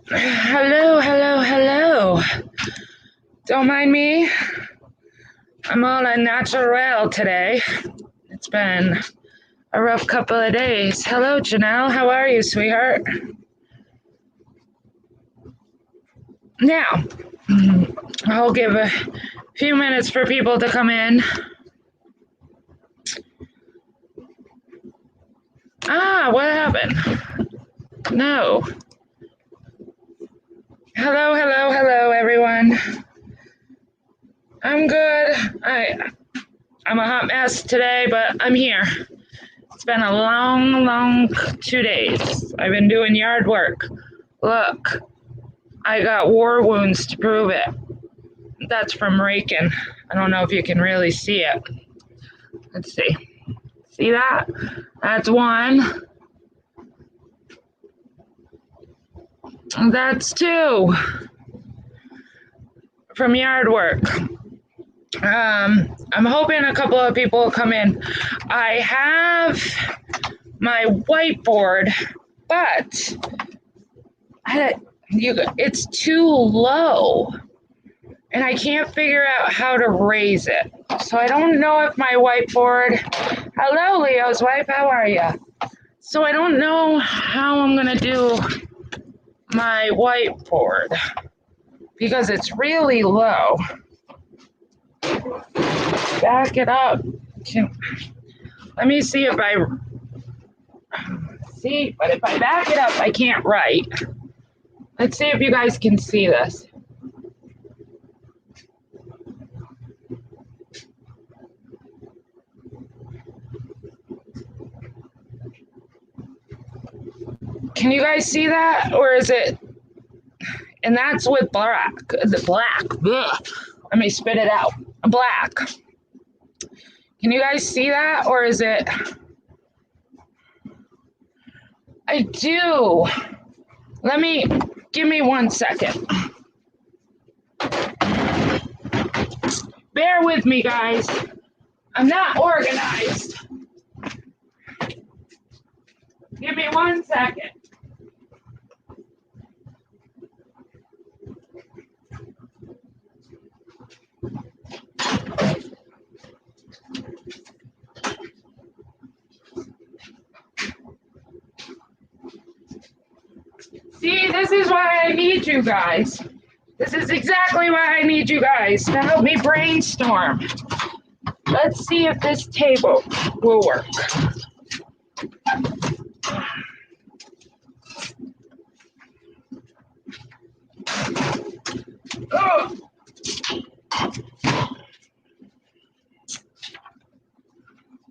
Hello, hello, hello. Don't mind me. I'm all unnatural today. It's been a rough couple of days. Hello, Janelle. How are you, sweetheart? Now, I'll give a few minutes for people to come in. What happened? No. Hello, hello, hello, everyone. I'm good. I'm a hot mess today, but I'm here. It's been a long 2 days. I've been doing yard work. Look, I got war wounds to prove it. That's from raking. I don't know if you can really see it. Let's see. See that? That's one. That's two. From yard work. I'm hoping a couple of people will come in. I have my whiteboard, but it's too low, and I can't figure out how to raise it. So I don't know if my whiteboard. Hello, Leo's wife. How are you? So I don't know how I'm gonna do my whiteboard because it's really low. Back it up. Let me see if I see, but if I back it up, I can't write. Let's see if you guys can see this. Can you guys see that? Or is it, and that's with black, the black. Ugh. Let me spit it out. Black. Can you guys see that? Or is it, I do. Give me 1 second. Bear with me, guys. I'm not organized. Give me 1 second. See, this is why I need you guys. This is exactly why I need you guys to help me brainstorm. Let's see if this table will work. Oh.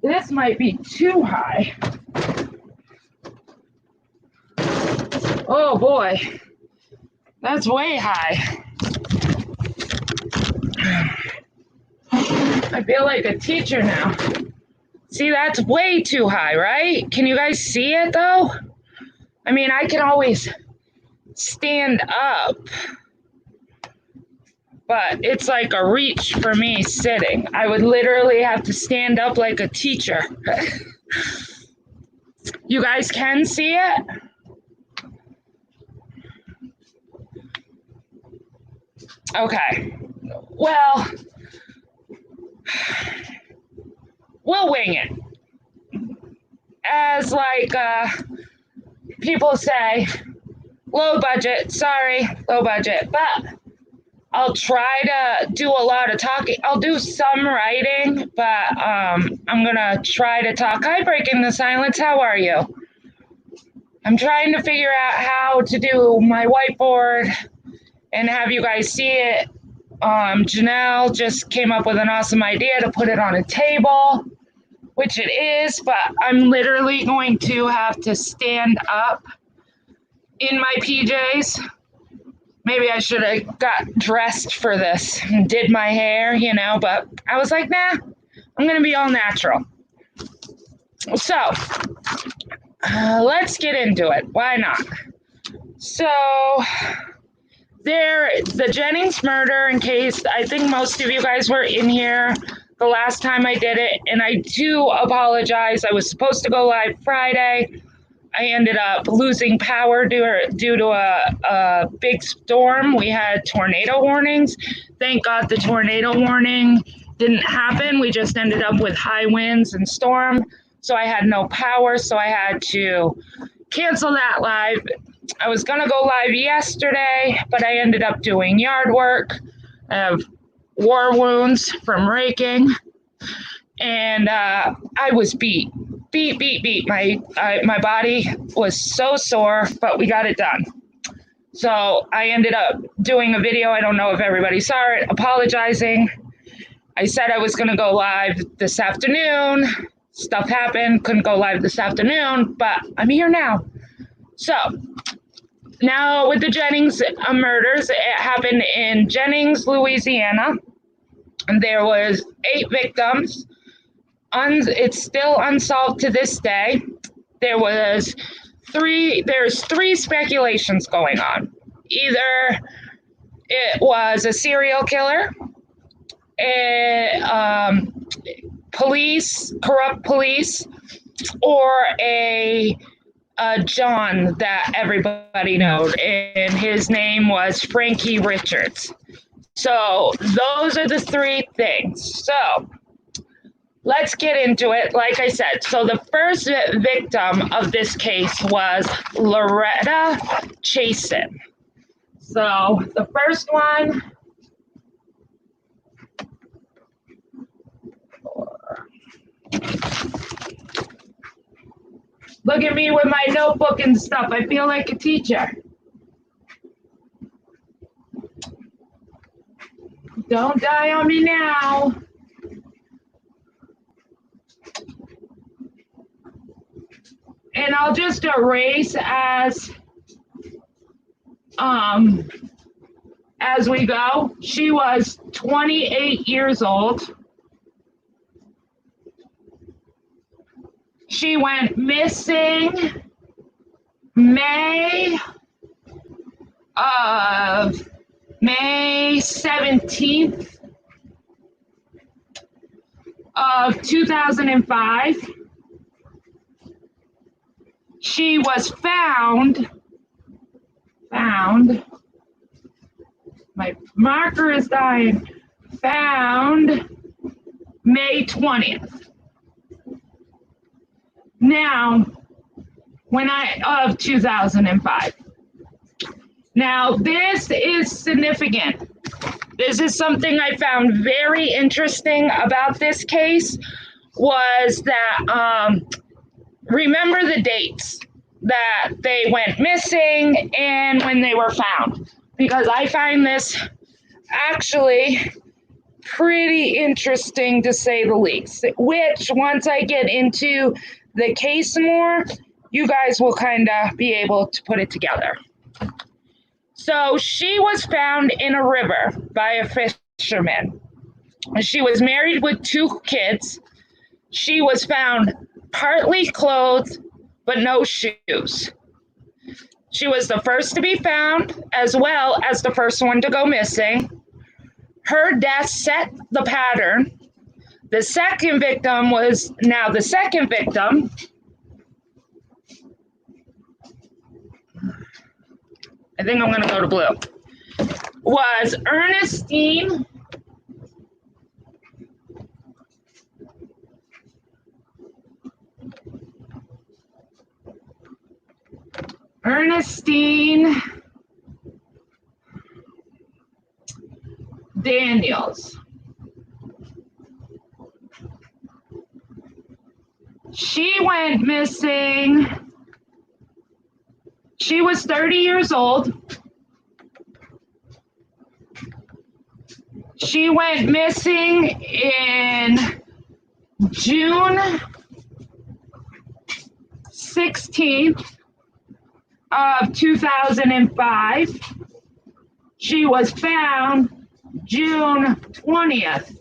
This might be too high. Oh boy, that's way high. I feel like a teacher now. See, that's way too high, right? Can you guys see it though? I mean, I can always stand up, but it's like a reach for me sitting. I would literally have to stand up like a teacher. You guys can see it? Okay, well, we'll wing it. As like people say, low budget, sorry, low budget, but I'll try to do a lot of talking. I'll do some writing, but I'm gonna try to talk. Hi, Breaking the Silence, how are you? I'm trying to figure out how to do my whiteboard and have you guys see it. Janelle just came up with an awesome idea to put it on a table, which it is, but I'm literally going to have to stand up in my PJs. Maybe I should have got dressed for this and did my hair, but I was like, nah, I'm going to be all natural. So, let's get into it. Why not? So, the Jennings murder, in case, I think most of you guys were in here the last time I did it, and I do apologize. I was supposed to go live Friday. I ended up losing power due to a big storm. We had tornado warnings. Thank God the tornado warning didn't happen. We just ended up with high winds and storm. So I had no power, so I had to cancel that live. I was going to go live yesterday, but I ended up doing yard work. I have war wounds from raking, and I was beat. My body was so sore, but we got it done. So I ended up doing a video. I don't know if everybody saw it, apologizing. I said I was going to go live this afternoon. Stuff happened, couldn't go live this afternoon, but I'm here now. So now with the Jennings murders, it happened in Jennings, Louisiana. And there was 8 victims. It's still unsolved to this day. There's 3 speculations going on. Either it was a serial killer, corrupt police, or a John that everybody knows, and his name was Frankie Richards. So those are the 3 things. So let's get into it. Like I said, so the first victim of this case was Loretta Chasen. So the first one, look at me with my notebook and stuff. I feel like a teacher. Don't die on me now. And I'll just erase as we go. She was 28 years old. She went missing May 17th of 2005. She was found, my marker is dying, found May 20th. Now, of 2005. Now, this is significant. This is something I found very interesting about this case, was that, remember the dates that they went missing and when they were found, because I find this actually pretty interesting to say the least, which once I get into the case more, you guys will kind of be able to put it together. So she was found in a river by a fisherman. She was married with 2 kids. She was found partly clothed, but no shoes. She was the first to be found, as well as the first one to go missing. Her death set the pattern. The second victim, I think I'm going to go to blue, was Ernestine Daniels. She went missing. She was 30 years old. She went missing in June 16th of 2005. She was found June 20th,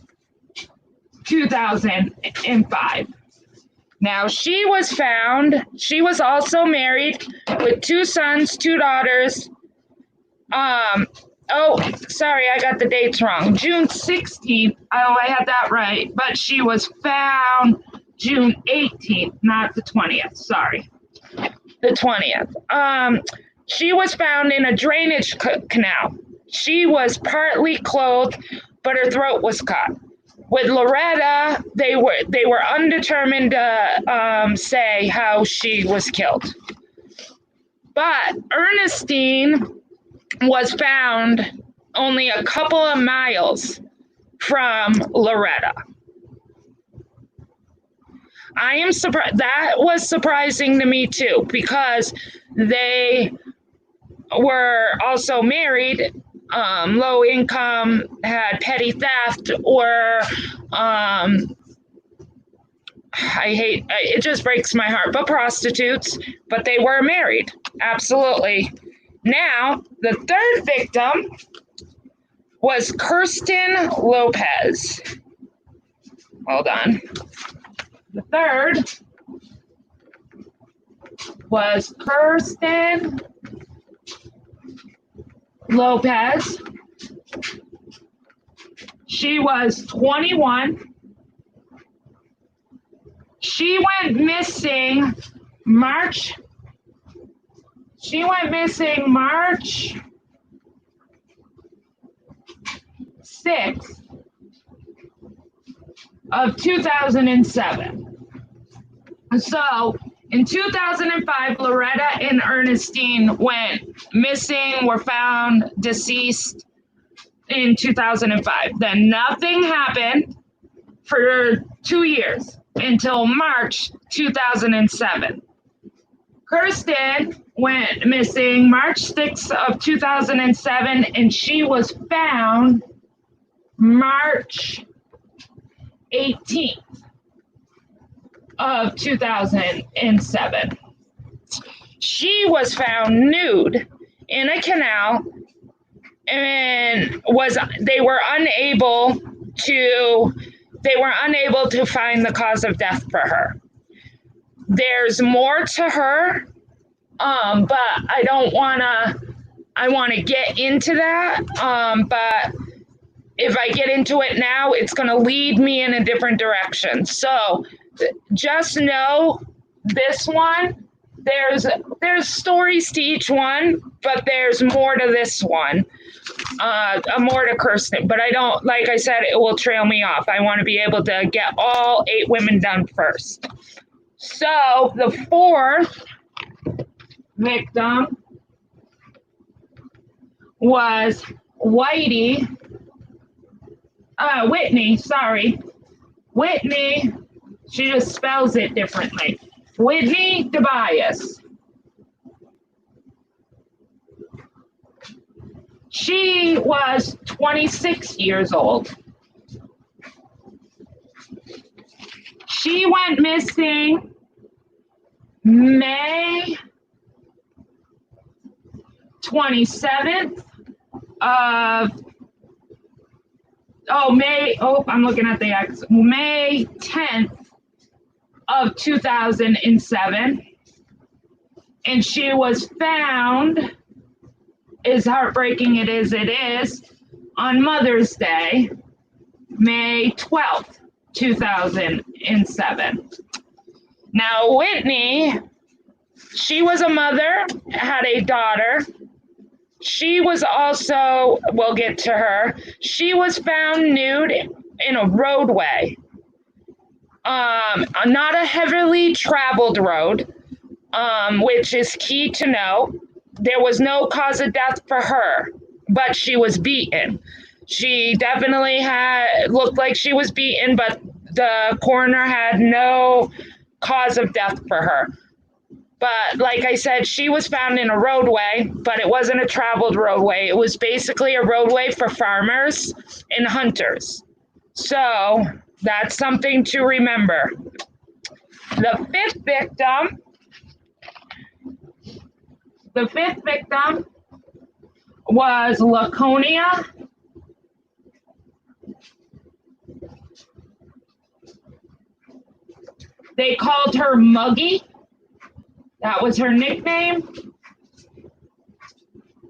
2005. Now, she was also married with 2 sons, 2 daughters. Oh, sorry, I got the dates wrong. June 16th. Oh, I had that right. But she was found June 18th, not the 20th. Sorry. The 20th. She was found in a drainage canal. She was partly clothed, but her throat was cut. With Loretta, they were undetermined to say how she was killed. But Ernestine was found only a couple of miles from Loretta. I am surprised. That was surprising to me too, because they were also married, low income, had petty theft, or it just breaks my heart, but prostitutes, but they were married. Absolutely. Now, the third victim was Kirsten Lopez. Hold on. The third was Kirsten Lopez. She was 21. She went missing March 6th of 2007. So in 2005, Loretta and Ernestine went missing, were found deceased in 2005. Then nothing happened for 2 years until March 2007. Kirsten went missing March 6th of 2007, and she was found March 18th of 2007. She was found nude in a canal, and they were unable to find the cause of death for her. There's more to her, but I want to get into that, but if I get into it now, it's going to lead me in a different direction. So just know this one, there's stories to each one, but there's more to this one, more to Kirsten. But I don't, like I said, it will trail me off. I want to be able to get all 8 women done first. So the fourth victim was Whitney, she just spells it differently. Whitney Tobias. She was 26 years old. She went missing May 27th of May 10th of 2007. And she was found, as heartbreaking it is, on Mother's Day, May 12th, 2007. Now, Whitney, she was a mother, had a daughter. She was also, we'll get to her, she was found nude in a roadway. Not a heavily traveled road, which is key to know. There was no cause of death for her, but she was beaten. She definitely looked like she was beaten, but the coroner had no cause of death for her. But like I said, she was found in a roadway, but it wasn't a traveled roadway. It was basically a roadway for farmers and hunters. So that's something to remember. The fifth victim was Laconia. They called her Muggy. That was her nickname.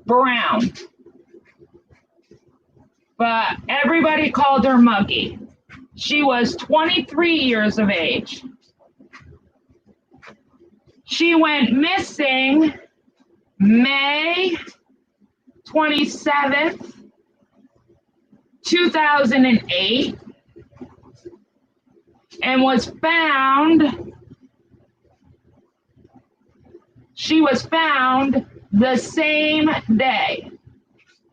Brown. but everybody called her Muggy. She was 23 years of age. She went missing May 27th, 2008, and she was found the same day,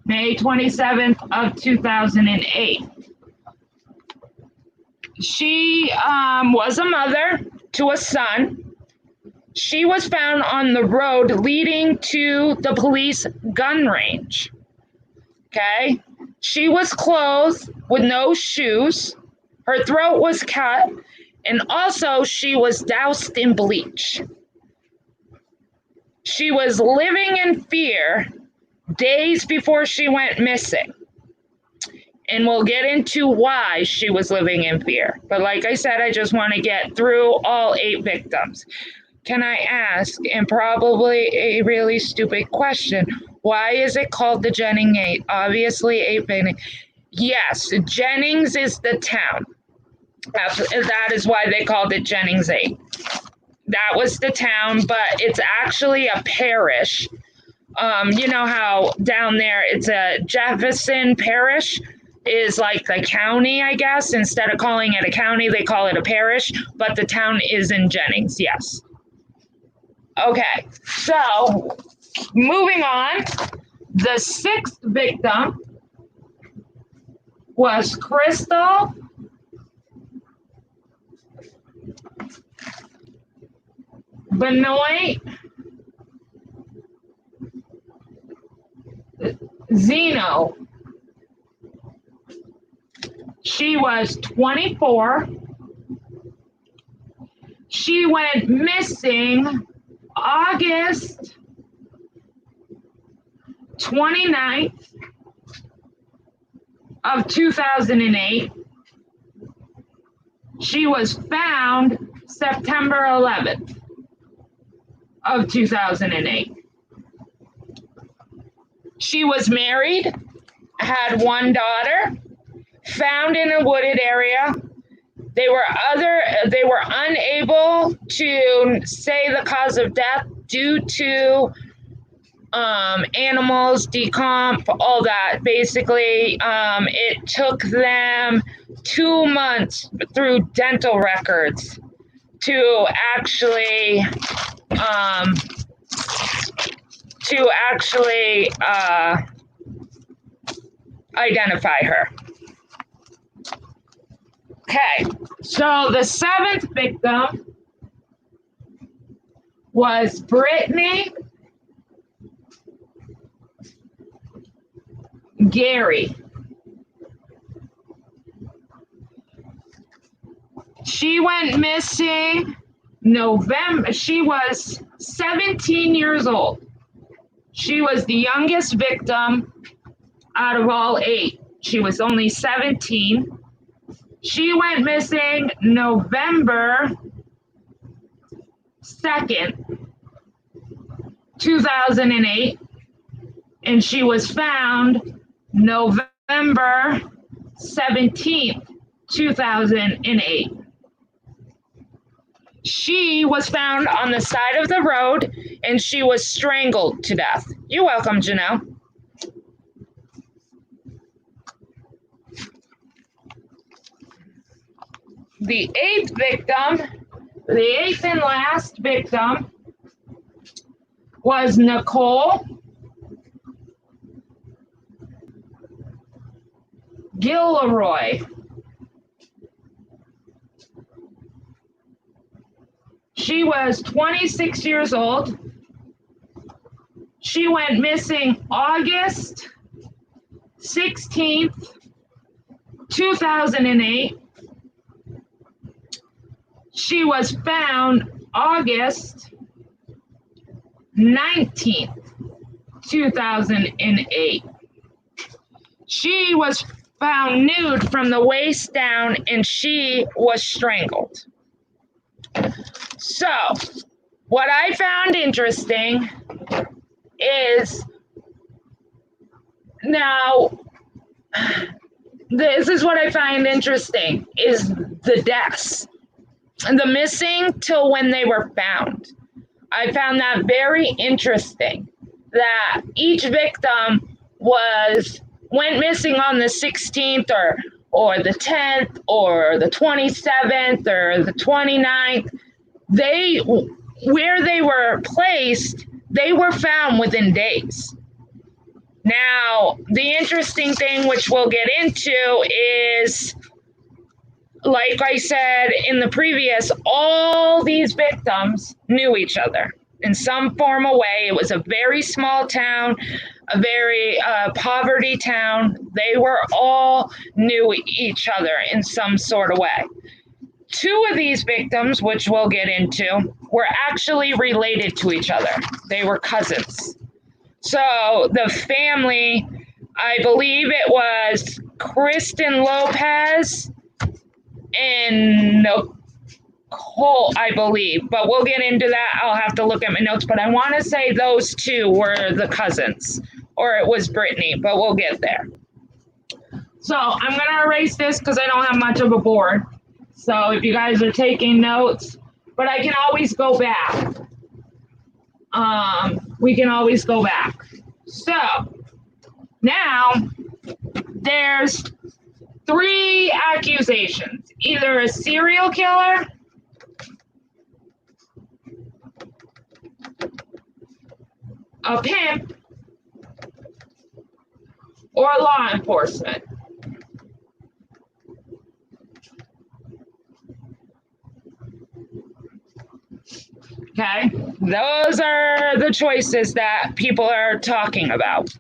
May 27th of 2008. She was a mother to a son. She was found on the road leading to the police gun range. Okay? She was clothed with no shoes. Her throat was cut, and also she was doused in bleach. She was living in fear days before she went missing. And we'll get into why she was living in fear. But like I said, I just want to get through all 8 victims. Can I ask, and probably a really stupid question, why is it called the Jennings 8? Obviously 8 victims. Yes, Jennings is the town. That is why they called it Jennings 8. That was the town, but it's actually a parish. You know how down there it's a Jefferson Parish is like the county, I guess. Instead of calling it a county, they call it a parish, but the town is in Jennings, yes. Okay, so moving on, the 6th victim was Crystal Benoit Zeno. She was 24. She went missing August 29th of 2008. She was found September 11th of 2008. She was married, had 1 daughter, found in a wooded area. They were unable to say the cause of death due to animals, decomp, all that. Basically, it took them 2 months through dental records to actually identify her. Okay, so the 7th victim was Brittany Gary. She went missing November. She was 17 years old. She was the youngest victim out of all 8. She was only 17. She went missing November 2nd, 2008, and she was found November 17th, 2008. She was found on the side of the road, and she was strangled to death. You're welcome, Janelle. The 8th victim, the 8th and last victim, was Nicole Gilroy. She was 26 years old. She went missing August 16th, 2008. She was found August 19th, 2008. She was found nude from the waist down, and she was strangled. So, what I found interesting is now this is what I find interesting, is the deaths. The missing till when they were found. I found that very interesting, that each victim went missing on the 16th or the 10th or the 27th or the 29th. Where they were placed, they were found within days. Now, the interesting thing, which we'll get into, is, like I said in the previous, all these victims knew each other in some form or way. It was a very small town, a very poverty town. They were all knew each other in some sort of way. Two of these victims, which we'll get into, were actually related to each other. They were cousins. So the family, I believe it was Kristen Lopez and Nicole, I believe, but we'll get into that. I'll have to look at my notes, but I want to say those two were the cousins, or it was Brittany, but we'll get there. So I'm going to erase this because I don't have much of a board. So if you guys are taking notes, but I can always go back. We can always go back. So now there's 3 accusations, either a serial killer, a pimp, or law enforcement. Okay, those are the choices that people are talking about.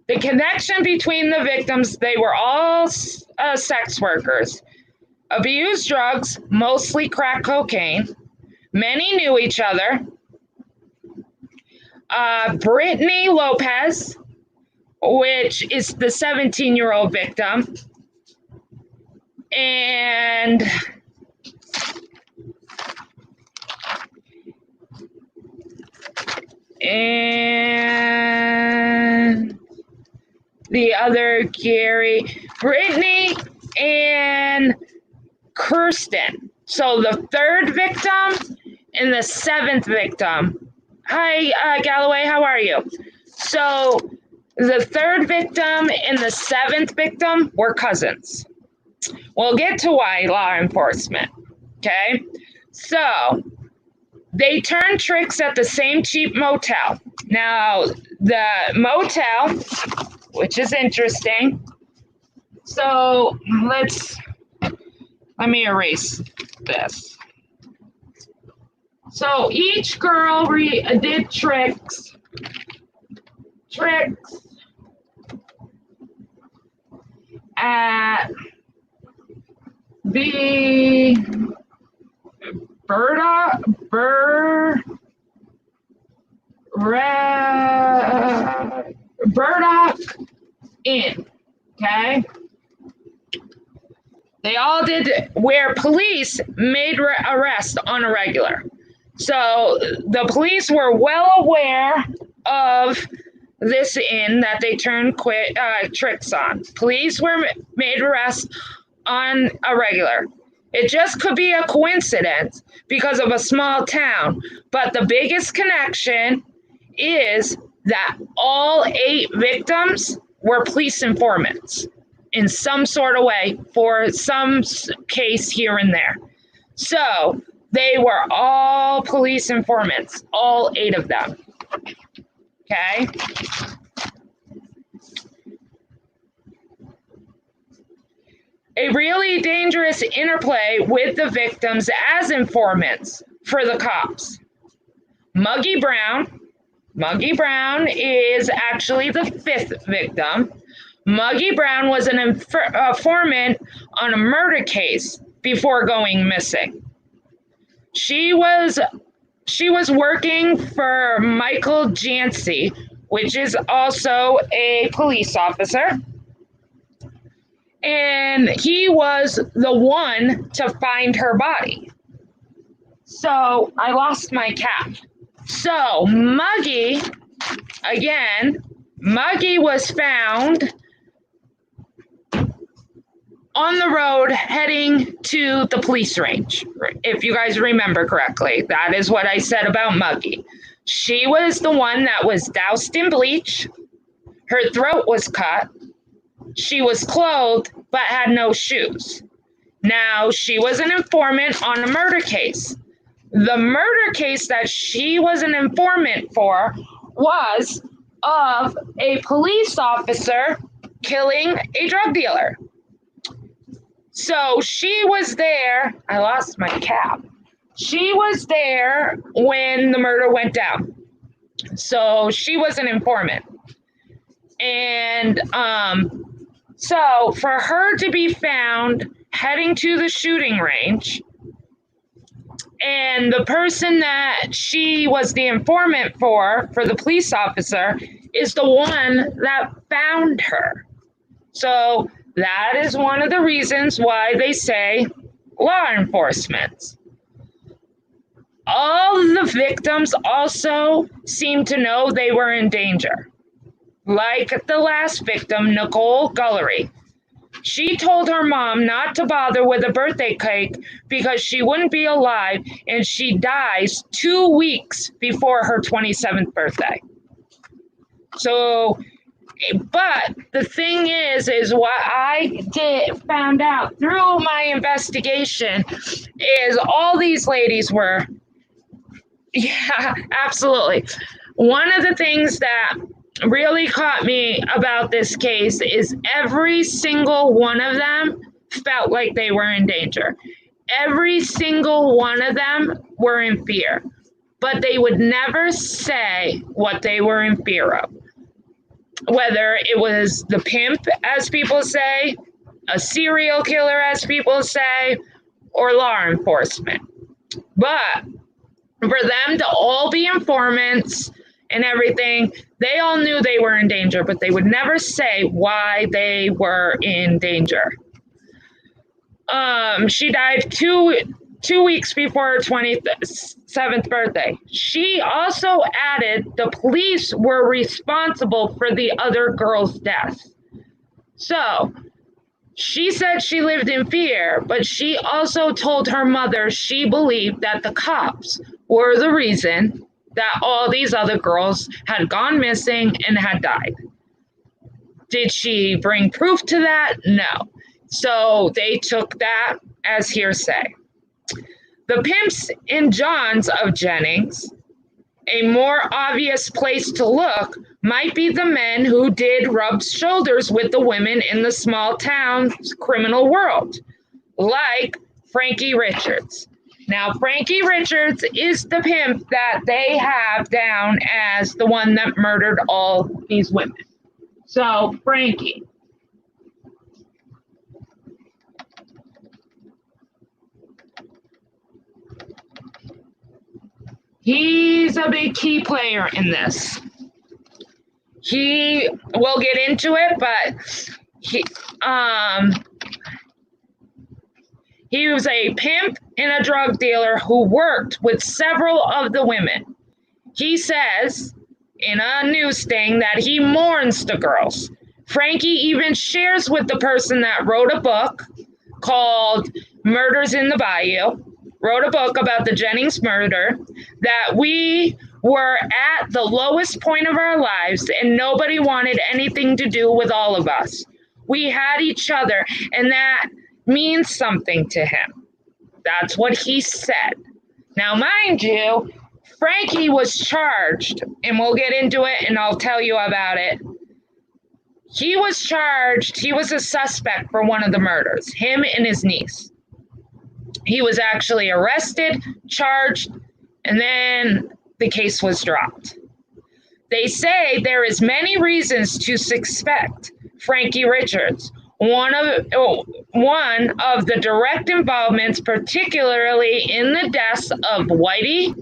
The connection between the victims, they were all sex workers, abused drugs, mostly crack cocaine. Many knew each other. Brittany Lopez, which is the 17-year-old victim, and the other Gary, Brittany and Kirsten. So the 3rd victim and the 7th victim. Hi, Galloway, how are you? So the 3rd victim and the 7th victim were cousins. We'll get to why law enforcement, okay? So they turned tricks at the same cheap motel. Now, the motel, which is interesting. So let me erase this. So each girl did tricks at the Burdock Inn, okay? They all did where police made arrests on a regular. So the police were well aware of this inn that they turned tricks on. Police were made arrests on a regular. It just could be a coincidence because of a small town. But the biggest connection is that all 8 victims were police informants in some sort of way for some case here and there. So they were all police informants, all 8 of them. Okay? A really dangerous interplay with the victims as informants for the cops. Muggy Brown is actually the 5th victim. Muggy Brown was an informant on a murder case before going missing. She was working for Michael Jancy, which is also a police officer. And he was the one to find her body. So I lost my cap. So Muggy was found on the road heading to the police range. If you guys remember correctly, that is what I said about Muggy. She was the one that was doused in bleach. Her throat was cut. She was clothed but had no shoes. Now, she was an informant on a murder case. The murder case that she was an informant for was of a police officer killing a drug dealer. So she was there. I lost my cap. She was there when the murder went down. So she was an informant. And so for her to be found heading to the shooting range, and the person that she was the informant for the police officer, is the one that found her. So that is one of the reasons why they say law enforcement. All the victims also seemed to know they were in danger. Like the last victim, Nicole Gullery. She told her mom not to bother with a birthday cake because she wouldn't be alive, and she dies 2 weeks before her 27th birthday. So, but the thing is what I found out through my investigation is all these ladies were, yeah, absolutely. One of the things that really caught me about this case is every single one of them felt like they were in danger. Every single one of them were in fear, but they would never say what they were in fear of. Whether it was the pimp, as people say, a serial killer, as people say, or law enforcement. But for them to all be informants and everything, they all knew they were in danger, but they would never say why they were in danger. She died two weeks before her 27th birthday. She also added the police were responsible for the other girl's death. So she said she lived in fear, but she also told her mother she believed that the cops were the reason that all these other girls had gone missing and had died. Did she bring proof to that? No. So they took that as hearsay. The pimps and Johns of Jennings, a more obvious place to look might be the men who did rub shoulders with the women in the small town criminal world, like Frankie Richards. Now, Frankie Richards is the pimp that they have down as the one that murdered all these women. So, Frankie. He's a big key player in this. We'll get into it, but he was a pimp and a drug dealer who worked with several of the women. He says in a news thing that he mourns the girls. Frankie even shares with the person that wrote a book called Murders in the Bayou, wrote a book about the Jennings murder, that we were at the lowest point of our lives and nobody wanted anything to do with all of us. We had each other, and that means something to him. That's what he said. Now, mind you, Frankie was charged, and we'll get into it and I'll tell you about it. He was charged, he was a suspect for one of the murders, him and his niece. He was actually arrested, charged, and then the case was dropped. They say there is many reasons to suspect Frankie Richards. One of the direct involvements, particularly in the deaths of Whitney,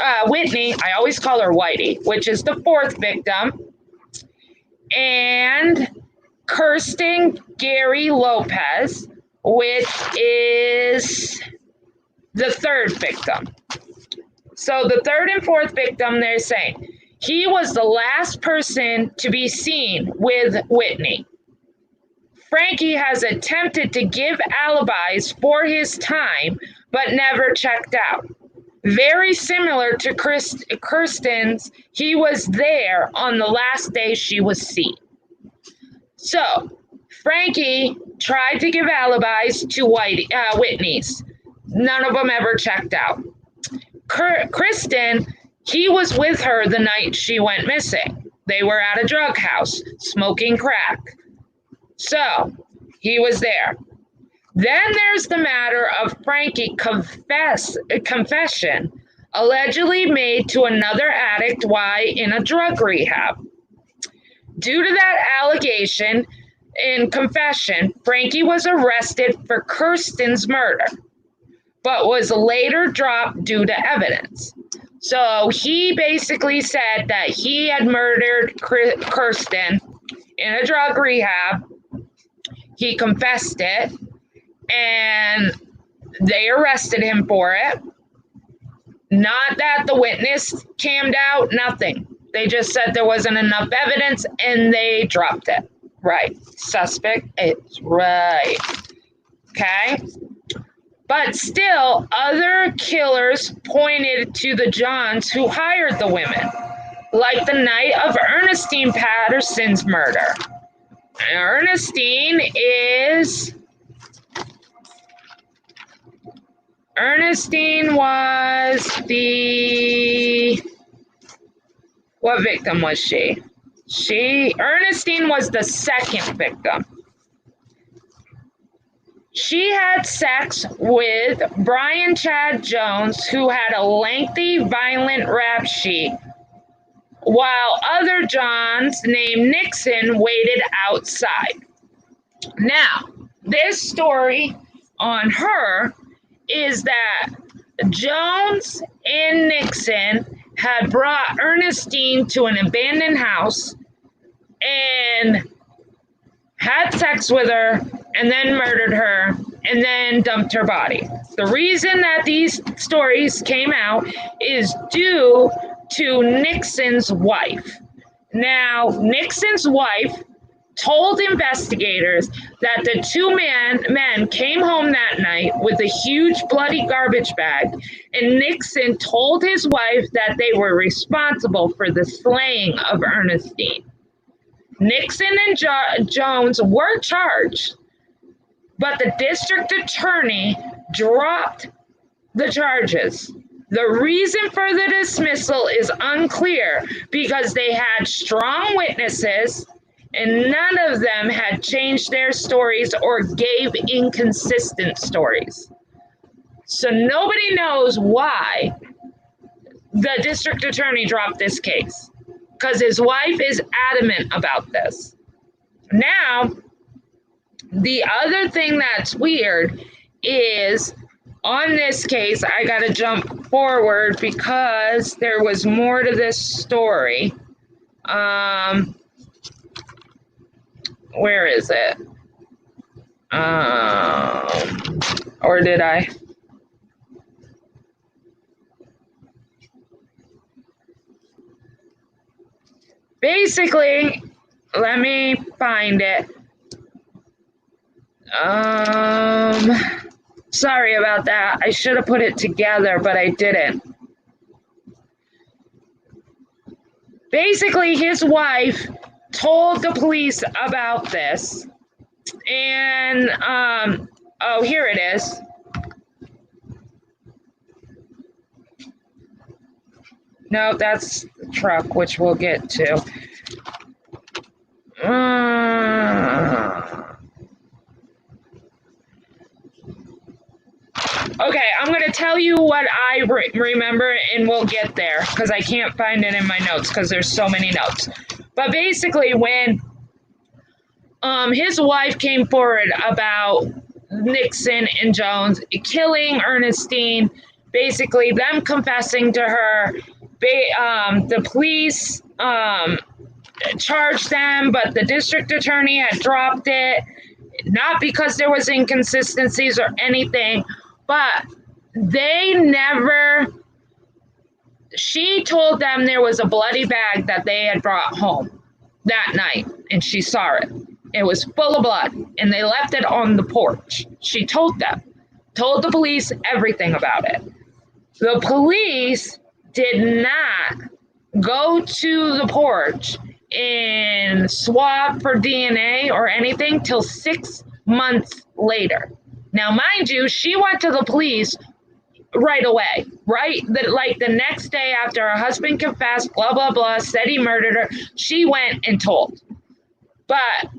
I always call her Whitey, which is the fourth victim, and Kirsten Gary Lopez, which is the third victim. So the third and fourth victim, they're saying, he was the last person to be seen with Whitney. Frankie has attempted to give alibis for his time, but never checked out. Very similar to Kirsten's, he was there on the last day she was seen. So, Frankie tried to give alibis to Whitney's. None of them ever checked out. Kristen, he was with her the night she went missing. They were at a drug house, smoking crack. So, he was there. Then there's the matter of Frankie confession allegedly made to another addict while in a drug rehab. Due to that allegation and confession, Frankie was arrested for Kirsten's murder, but was later dropped due to evidence. So he basically said that he had murdered Kirsten in a drug rehab. He confessed it, and they arrested him for it. Not that the witness cammed out, nothing. They just said there wasn't enough evidence, and they dropped it. Right. Suspect is right. Okay? But still, other killers pointed to the Johns who hired the women, like the night of Ernestine Patterson's murder. Ernestine was what victim was she? Ernestine was the second victim. She had sex with Brian Chad Jones, who had a lengthy, violent rap sheet, while other Johns named Nixon waited outside. Now, this story on her is that Jones and Nixon had brought Ernestine to an abandoned house and had sex with her and then murdered her and then dumped her body. The reason that these stories came out is due to Nixon's wife. Now, Nixon's wife told investigators that the two men came home that night with a huge bloody garbage bag, and Nixon told his wife that they were responsible for the slaying of Ernestine. Nixon and Jones were charged, but the district attorney dropped the charges. The reason for the dismissal is unclear because they had strong witnesses and none of them had changed their stories or gave inconsistent stories. So nobody knows why the district attorney dropped this case, because his wife is adamant about this. Now, the other thing that's weird is on this case, I got to jump forward because there was more to this story. Where is it? Or did I? Basically, let me find it. Sorry about that. I should have put it together, but I didn't. Basically, his wife told the police about this, and oh, here it is. No, that's the truck, which we'll get to. Okay, I'm going to tell you what I remember, and we'll get there, because I can't find it in my notes, because there's so many notes. But basically, when his wife came forward about Nixon and Jones killing Ernestine, basically them confessing to her, the police charged them, but the district attorney had dropped it, not because there was inconsistencies or anything, but she told them there was a bloody bag that they had brought home that night, and she saw it. It was full of blood, and they left it on the porch. She told the police everything about it. The police did not go to the porch and swab for DNA or anything till 6 months later. Now, mind you, she went to the police right away, right? Like the next day after her husband confessed, blah, blah, blah, said he murdered her, she went and told. But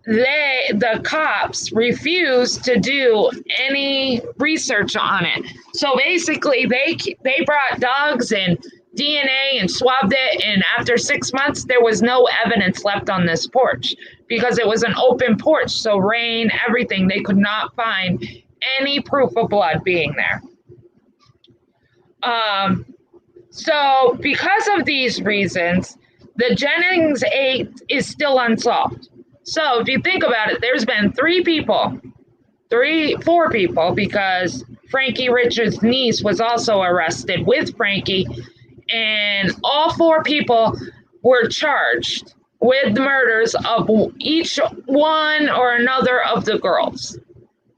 the cops refused to do any research on it. So basically, they brought dogs and DNA and swabbed it, and after 6 months, there was no evidence left on this porch because it was an open porch, so rain, everything, they could not find any proof of blood being there. So because of these reasons, the Jennings 8 is still unsolved. So if you think about it, there's been 4 people, because Frankie Richards' niece was also arrested with Frankie, and all 4 people were charged with the murders of each one or another of the girls.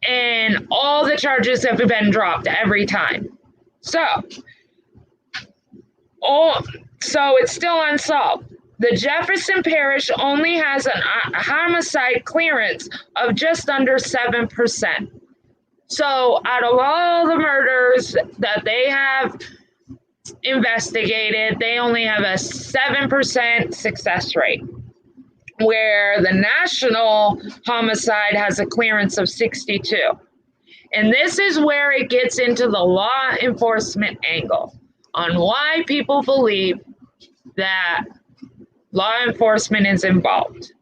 And all the charges have been dropped every time. So it's still unsolved. The Jefferson Parish only has a homicide clearance of just under 7%. So out of all the murders that they have investigated, they only have a 7% success rate, where the national homicide has a clearance of 62. And this is where it gets into the law enforcement angle on why people believe that law enforcement is involved.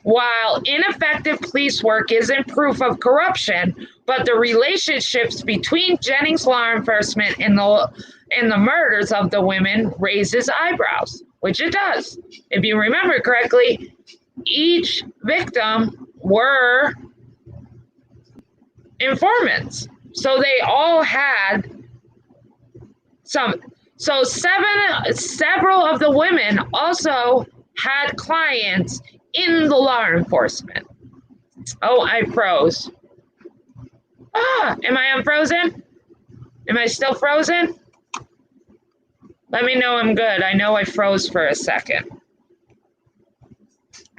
While ineffective police work isn't proof of corruption, but the relationships between Jennings law enforcement and the murders of the women raises eyebrows, which it does. If you remember correctly, each victim were informants. So they all had some. So several of the women also had clients in the law enforcement. Oh, I froze. Am I unfrozen? Am I still frozen? Let me know I'm good. I know I froze for a second.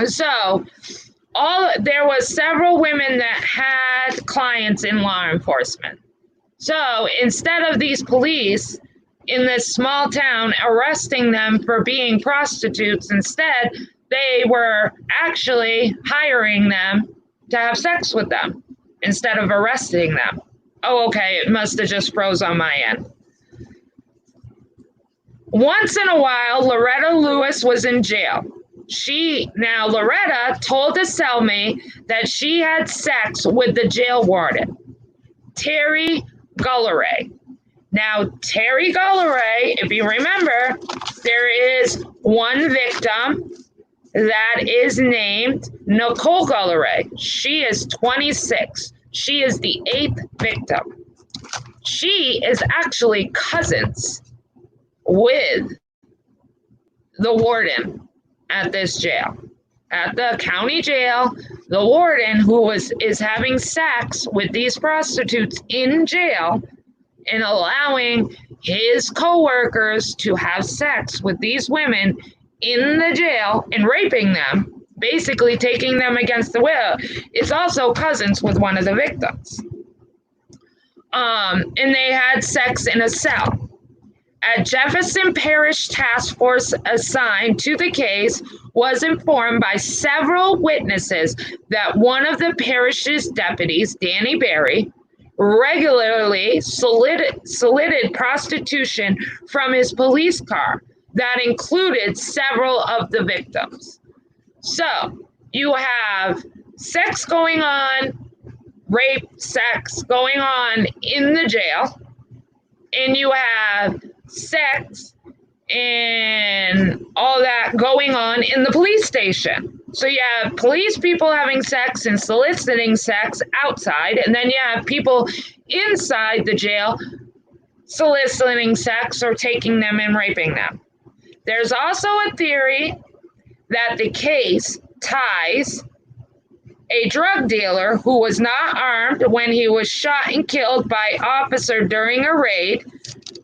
So there was several women that had clients in law enforcement. So instead of these police in this small town arresting them for being prostitutes, instead they were actually hiring them to have sex with them instead of arresting them. Oh, okay, it must have just froze on my end. Once in a while, Loretta Lewis was in jail. Loretta told a cellmate that she had sex with the jail warden, Terry Gulleray. Now, Terry Gulleray, if you remember, there is one victim that is named Nicole Gulleray. She is 26. She is the 8th victim. She is actually cousins with the warden at this jail. At the county jail, the warden who is having sex with these prostitutes in jail and allowing his co-workers to have sex with these women in the jail and raping them, basically taking them against the will, is also cousins with one of the victims. And they had sex in a cell. A Jefferson Parish task force assigned to the case was informed by several witnesses that one of the parish's deputies, Danny Berry, regularly solicited prostitution from his police car that included several of the victims. So you have sex going on, rape, sex going on in the jail, and you have sex and all that going on in the police station. So you have police people having sex and soliciting sex outside, and then you have people inside the jail soliciting sex or taking them and raping them. There's also a theory that the case ties a drug dealer who was not armed when he was shot and killed by officer during a raid,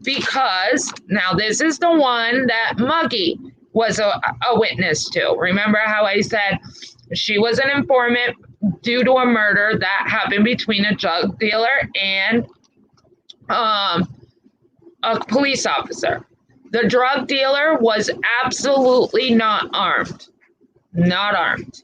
because now this is the one that Muggy was a witness to. Remember how I said she was an informant due to a murder that happened between a drug dealer and a police officer. The drug dealer was absolutely not armed. Not armed.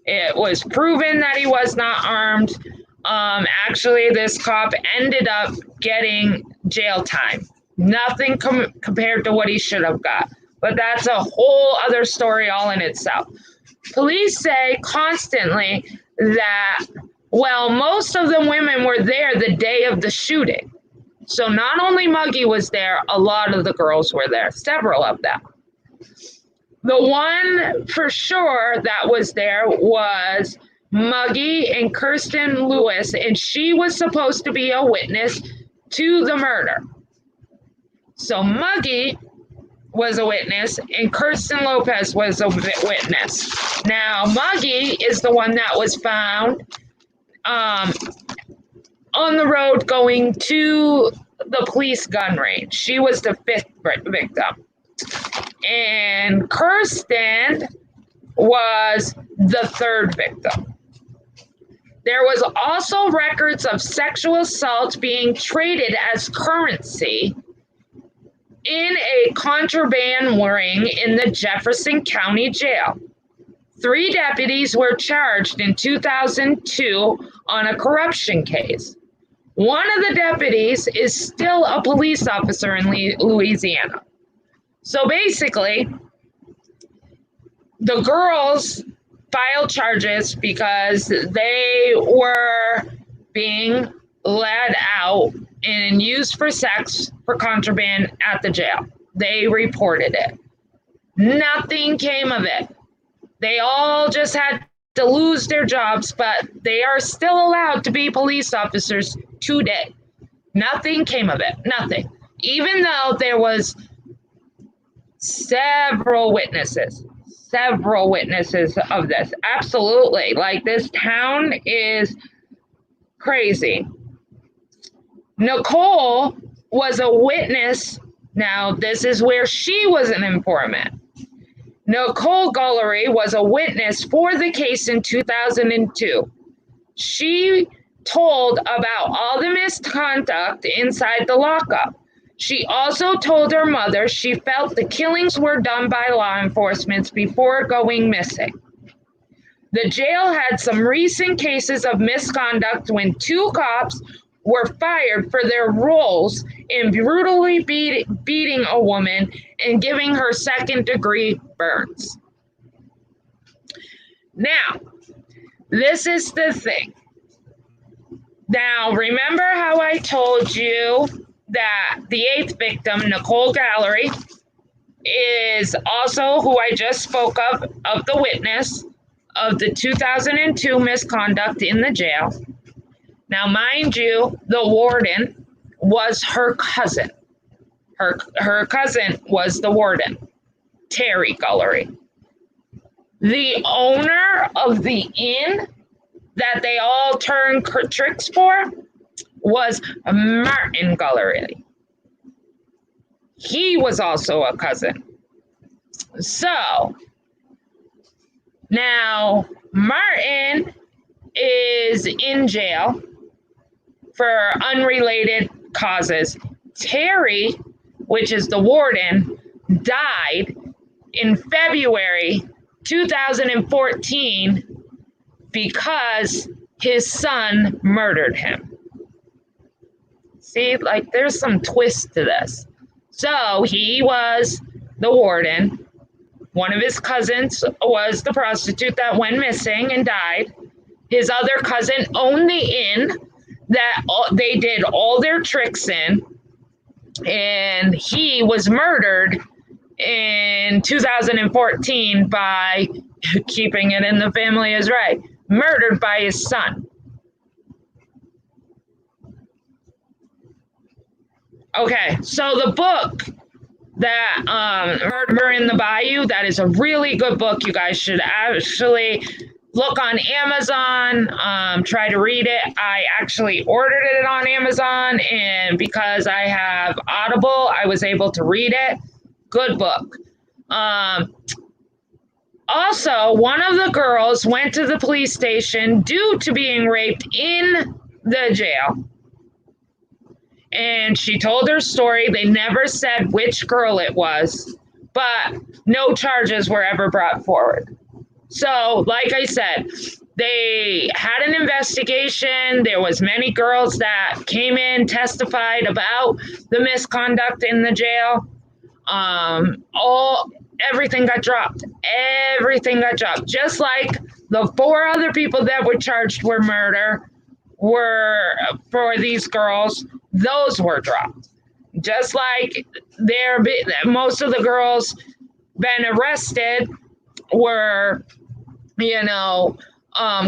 It was proven that he was not armed. Actually, this cop ended up getting jail time. Nothing compared to what he should have got. But that's a whole other story all in itself. Police say constantly that, well, most of the women were there the day of the shooting. So not only Muggy was there, a lot of the girls were there, several of them. The one for sure that was there was Muggy and Kirsten Lewis, and she was supposed to be a witness to the murder. So Muggy was a witness and Kirsten Lopez was a witness. Now, Muggy is the one that was found on the road going to the police gun range. She was the fifth victim. And Kirsten was the third victim. There was also records of sexual assault being traded as currency in a contraband ring in the Jefferson County Jail. 3 deputies were charged in 2002 on a corruption case. One of the deputies is still a police officer in Louisiana. So basically, the girls filed charges because they were being led out and used for sex for contraband at the jail. They reported it. Nothing came of it. They all just had to lose their jobs, but they are still allowed to be police officers today. Nothing came of it. Nothing. Even though there was several witnesses of this. Absolutely. Like, this town is crazy. Nicole was a witness. Now, this is where she was an informant. Nicole Gullery was a witness for the case in 2002. She told about all the misconduct inside the lockup. She also told her mother she felt the killings were done by law enforcement before going missing. The jail had some recent cases of misconduct when 2 cops were fired for their roles in brutally beating a woman and giving her second-degree burns. Now, this is the thing. Now, remember how I told you that the 8th victim, Nicole Gallery, is also who I just spoke of the witness of the 2002 misconduct in the jail. Now, mind you, the warden was her cousin. Her cousin was the warden, Terry Gullery. The owner of the inn that they all turned tricks for was Martin Gullery. He was also a cousin. So, now Martin is in jail for unrelated causes. Terry, which is the warden, died in February 2014 because his son murdered him. See, like, there's some twist to this. So he was the warden. One of his cousins was the prostitute that went missing and died. His other cousin owned the inn that they did all their tricks in, and he was murdered in 2014 by, keeping it in the family is right, murdered by his son. Okay, so the book that Murder in the Bayou, that is a really good book. You guys should actually look on Amazon, try to read it. I actually ordered it on Amazon, and because I have Audible, I was able to read it. Good book. Also, one of the girls went to the police station due to being raped in the jail. And she told her story. They never said which girl it was, but no charges were ever brought forward. So, like I said, they had an investigation. There was many girls that came in, testified about the misconduct in the jail. Everything got dropped. Everything got dropped. Just like the 4 other people that were charged with murder were for these girls, those were dropped. Just like most of the girls been arrested were,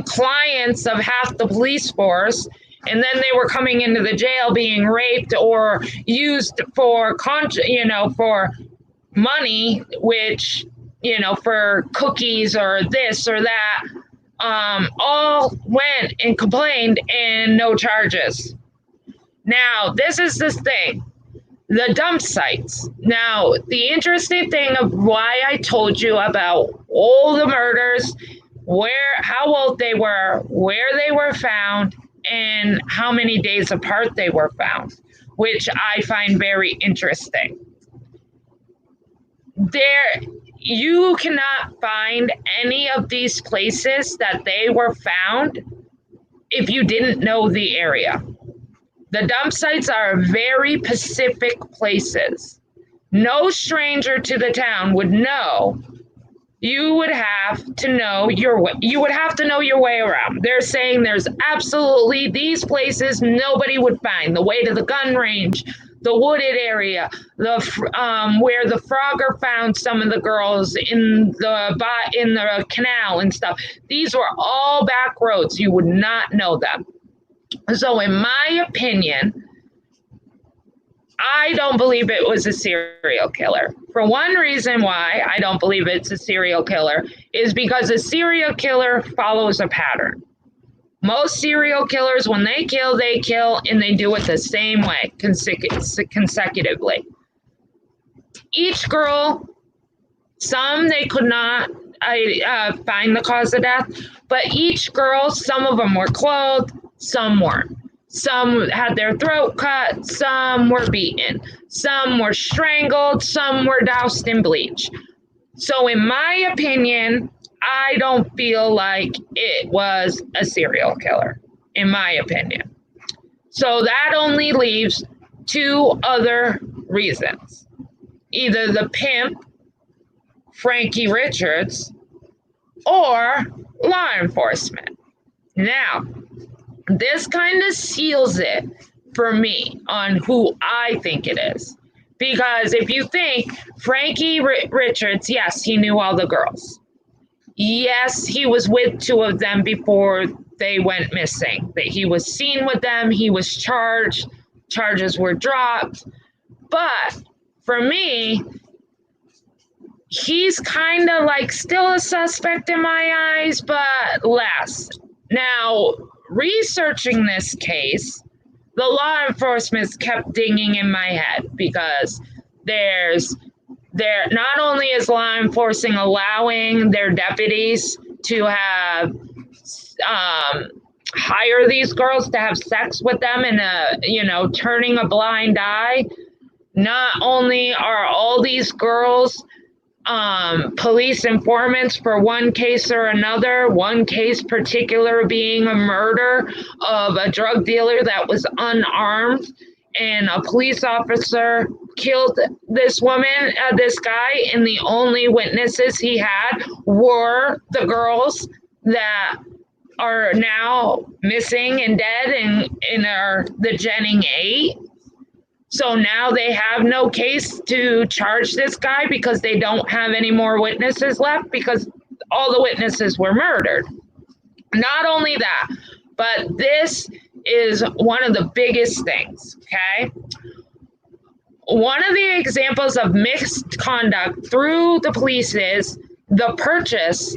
clients of half the police force, and then they were coming into the jail being raped or used for for money, which for cookies or this or that, all went and complained and no charges. Now, this is the thing, the dump sites. Now, the interesting thing of why I told you about all the murders, how old they were, where they were found, and how many days apart they were found, which I find very interesting. You cannot find any of these places that they were found if you didn't know the area. The dump sites are very specific places. No stranger to the town would know. You would have to know your way. You would have to know your way around. They're saying there's absolutely these places nobody would find. The way to the gun range, the wooded area, where the Frogger found some of the girls in the canal and stuff. These were all back roads. You would not know them. So in my opinion, I don't believe it was a serial killer. For one reason why I don't believe it's a serial killer is because a serial killer follows a pattern. Most serial killers, when they kill, and they do it the same way, consecutively. Each girl, some they could not find the cause of death, but each girl, some of them were clothed, some weren't. Some had their throat cut, some were beaten, some were strangled, some were doused in bleach. So in my opinion, I don't feel like it was a serial killer, in my opinion. So that only leaves 2 other reasons. Either the pimp, Frankie Richards, or law enforcement. Now, this kind of seals it for me on who I think it is. Because if you think Frankie Richards, yes, he knew all the girls. Yes, he was with 2 of them before they went missing. That he was seen with them, he was charged, charges were dropped. But for me, he's kind of like still a suspect in my eyes, but less. Now, researching this case, the law enforcement kept dinging in my head because not only is law enforcement allowing their deputies to have hire these girls to have sex with them and turning a blind eye. Not only are all these girls police informants for one case or another, one case particular being a murder of a drug dealer that was unarmed, and a police officer killed this guy, and the only witnesses he had were the girls that are now missing and dead and are the Jennings 8. So now they have no case to charge this guy because they don't have any more witnesses left because all the witnesses were murdered. Not only that, but this is one of the biggest things, okay? One of the examples of misconduct through the police is the purchase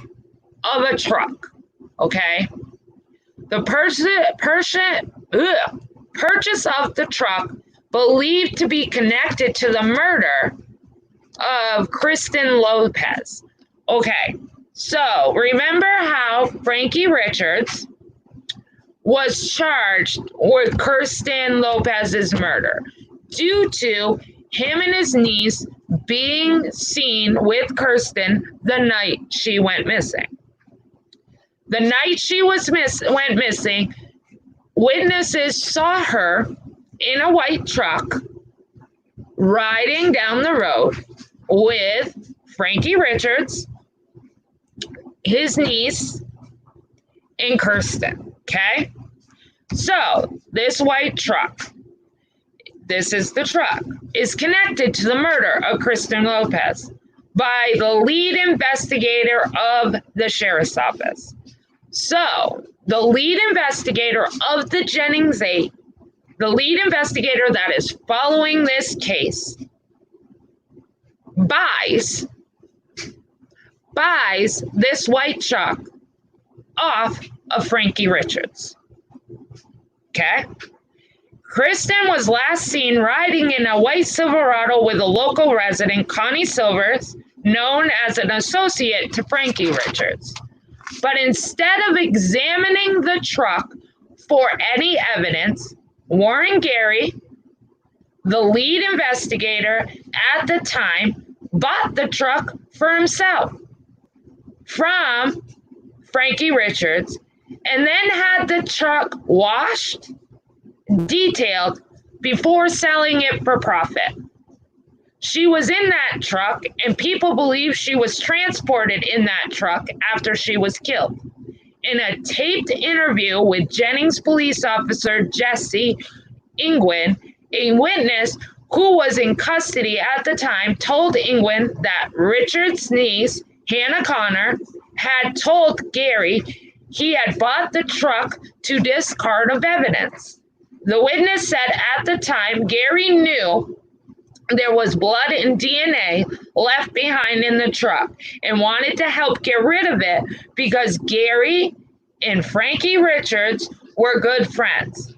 of a truck. Okay? The purchase of the truck believed to be connected to the murder of Kristen Lopez. Okay, so remember how Frankie Richards was charged with Kristen Lopez's murder due to him and his niece being seen with Kirsten the night she went missing. The night she went missing, witnesses saw her in a white truck riding down the road with Frankie Richards, his niece, and Kirsten. Okay? So, this white truck, this is the truck, is connected to the murder of Kristen Lopez by the lead investigator of the sheriff's office. So, the lead investigator of the Jennings 8, the lead investigator that is following this case, buys this white truck off of Frankie Richards. Okay? Kristen was last seen riding in a white Silverado with a local resident, Connie Silvers, known as an associate to Frankie Richards. But instead of examining the truck for any evidence, Warren Gary, the lead investigator at the time, bought the truck for himself from Frankie Richards and then had the truck washed, detailed before selling it for profit. She was in that truck, and people believe she was transported in that truck after she was killed. In a taped interview with Jennings police officer Jesse Ingwin, a witness who was in custody at the time told Ingwin that Richard's niece, Hannah Connor, had told Gary he had bought the truck to discard of evidence. The witness said at the time Gary knew there was blood and DNA left behind in the truck and wanted to help get rid of it because Gary and Frankie Richards were good friends.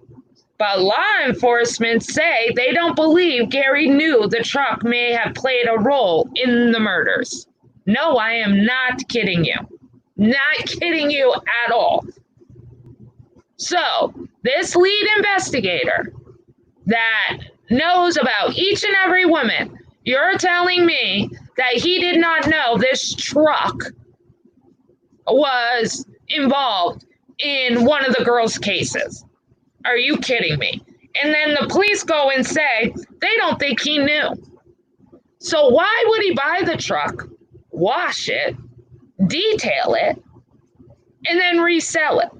But law enforcement say they don't believe Gary knew the truck may have played a role in the murders. No, I am not kidding you. Not kidding you at all. So, this lead investigator that knows about each and every woman, you're telling me that he did not know this truck was involved in one of the girls' cases. Are you kidding me? And then the police go and say they don't think he knew. So why would he buy the truck, wash it, detail it, and then resell it?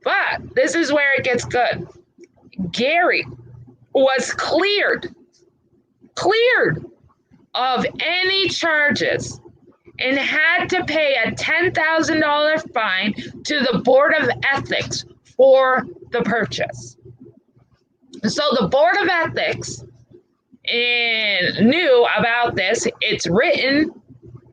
But this is where it gets good. Gary was cleared of any charges and had to pay a $10,000 fine to the Board of Ethics for the purchase. So the Board of Ethics knew about this. It's written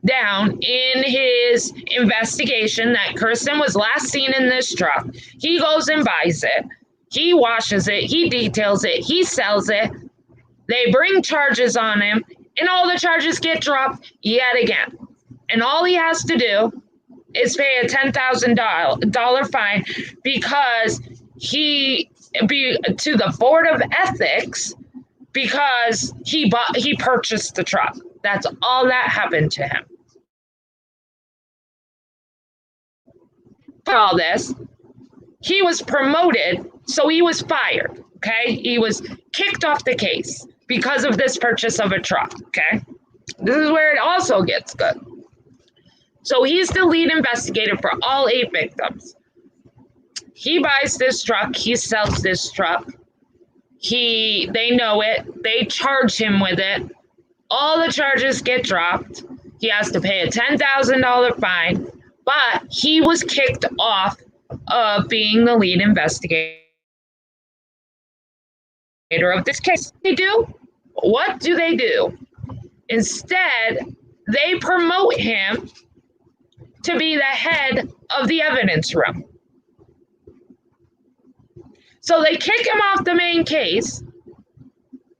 down in his investigation that Kirsten was last seen in this truck. He goes and buys it. He washes it. He details it. He sells it. They bring charges on him, and all the charges get dropped yet again. And all he has to do is pay a $10,000 fine because to the Board of Ethics because he purchased the truck. That's all that happened to him. For all this, he was promoted, so he was fired, okay? He was kicked off the case because of this purchase of a truck, okay? This is where it also gets good. So he's the lead investigator for all 8 victims. He buys this truck, he sells this truck. They know it, they charge him with it. All the charges get dropped. He has to pay a $10,000 fine, but he was kicked off of being the lead investigator of this case. What do they do? Instead, they promote him to be the head of the evidence room. So they kick him off the main case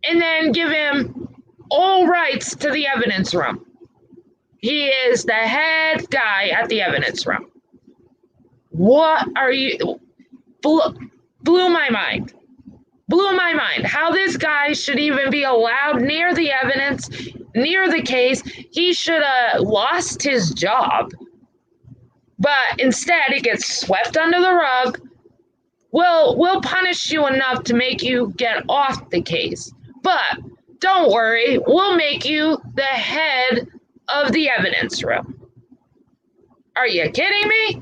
and then give him all rights to the evidence room. He is the head guy at the evidence room. What are you? Blew my mind. Blew my mind. How this guy should even be allowed near the evidence, near the case. He should have lost his job. But instead, it gets swept under the rug. We'll punish you enough to make you get off the case. But don't worry, we'll make you the head of the evidence room. Are you kidding me?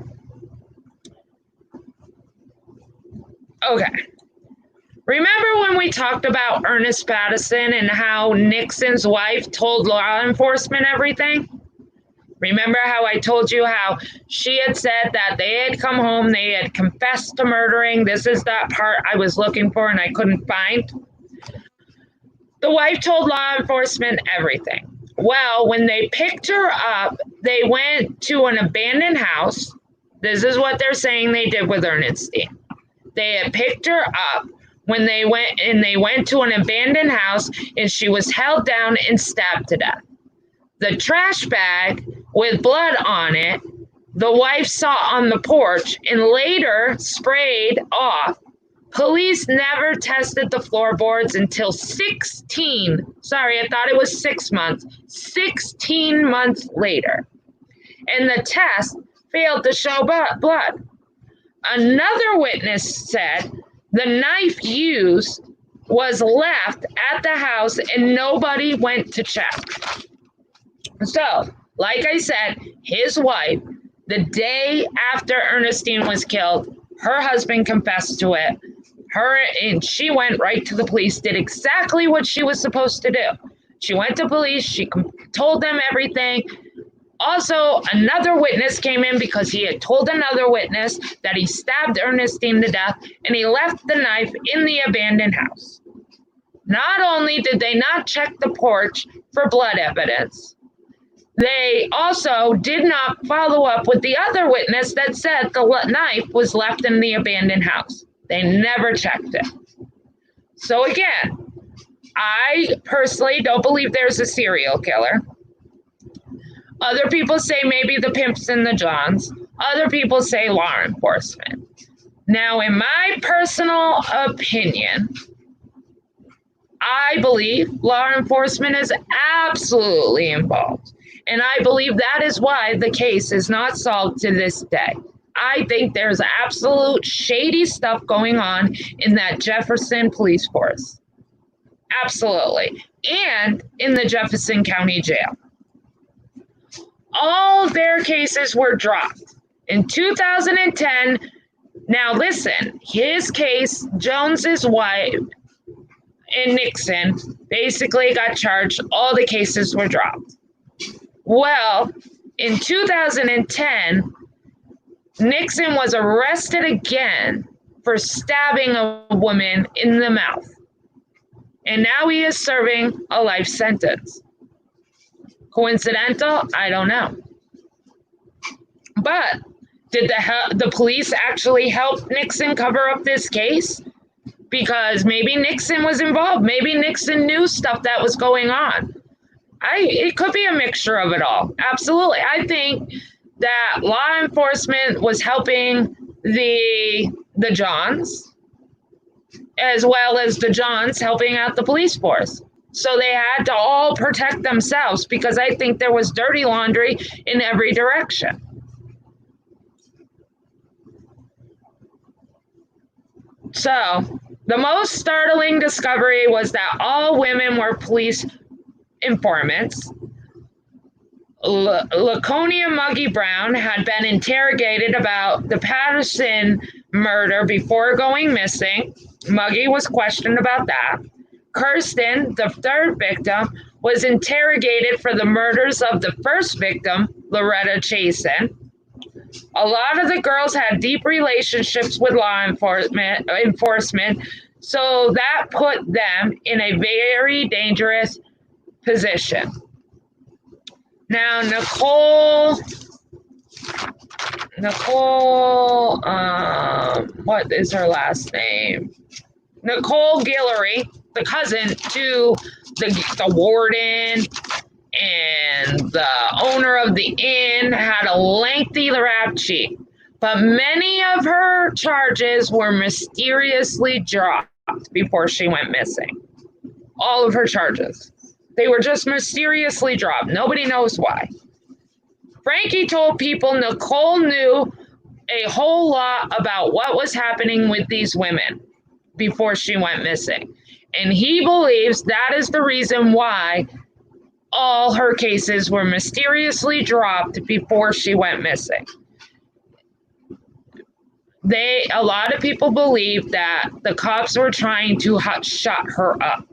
Okay. Remember when we talked about Ernest Pattison and how Nixon's wife told law enforcement everything? Remember how I told you how she had said that they had come home, they had confessed to murdering. This is that part I was looking for and I couldn't find. The wife told law enforcement everything. Well, when they picked her up, they went to an abandoned house. This is what they're saying they did with Ernestine. They had picked her up when they went to an abandoned house and she was held down and stabbed to death. The trash bag with blood on it, the wife saw on the porch and later sprayed off. Police never tested the floorboards until 16 months later. And the test failed to show blood. Another witness said the knife used was left at the house and nobody went to check. So, like I said, his wife, the day after Ernestine was killed, her husband confessed to it. And she went right to the police, did exactly what she was supposed to do. She went to police, she told them everything. Also, another witness came in because he had told another witness that he stabbed Ernestine to death and he left the knife in the abandoned house. Not only did they not check the porch for blood evidence, they also did not follow up with the other witness that said the knife was left in the abandoned house. They never checked it. So again, I personally don't believe there's a serial killer. Other people say maybe the pimps and the Johns. Other people say law enforcement. Now, in my personal opinion, I believe law enforcement is absolutely involved. And I believe that is why the case is not solved to this day. I think there's absolute shady stuff going on in that Jefferson police force. Absolutely. And in the Jefferson County Jail. All their cases were dropped. In 2010, now listen, his case, Jones's wife and Nixon basically got charged. All the cases were dropped. Well, in 2010, Nixon was arrested again for stabbing a woman in the mouth. And now he is serving a life sentence. Coincidental? I don't know. But did the police actually help Nixon cover up this case? Because maybe Nixon was involved. Maybe Nixon knew stuff that was going on. It could be a mixture of it all. Absolutely. I think that law enforcement was helping the Johns, as well as the Johns helping out the police force. So they had to all protect themselves because I think there was dirty laundry in every direction. So the most startling discovery was that all women were police informants. Laconia Muggy Brown had been interrogated about the Patterson murder before going missing. Muggy was questioned about that. Kirsten, the third victim, was interrogated for the murders of the first victim, Loretta Chasen. A lot of the girls had deep relationships with law enforcement, so that put them in a very dangerous position. Now, Nicole Nicole, what is her last name? Nicole Guillory, the cousin to the warden and the owner of the inn, had a lengthy rap sheet, but many of her charges were mysteriously dropped before she went missing. All of her charges. They were just mysteriously dropped. Nobody knows why. Frankie told people Nicole knew a whole lot about what was happening with these women before she went missing. And he believes that is the reason why all her cases were mysteriously dropped before she went missing. A lot of people believe that the cops were trying to shut her up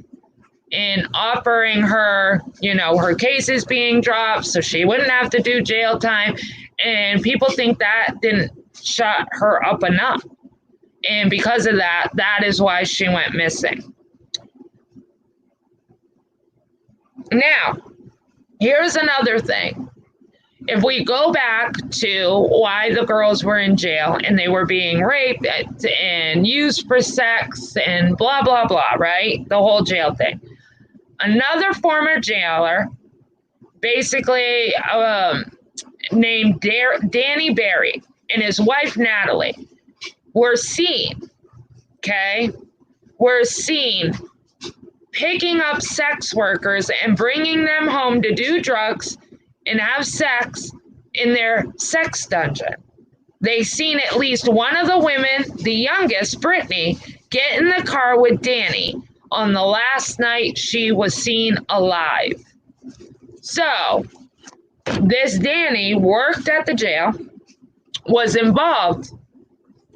in offering her, her cases being dropped so she wouldn't have to do jail time. And people think that didn't shut her up enough. And because of that, that is why she went missing. Now, here's another thing. If we go back to why the girls were in jail and they were being raped and used for sex and blah, blah, blah, right? The whole jail thing. Another former jailer, basically named Danny Barry, and his wife Natalie, were seen picking up sex workers and bringing them home to do drugs and have sex in their sex dungeon. They seen at least one of the women, the youngest, Brittany, get in the car with Danny on the last night she was seen alive. So, this Danny worked at the jail, was involved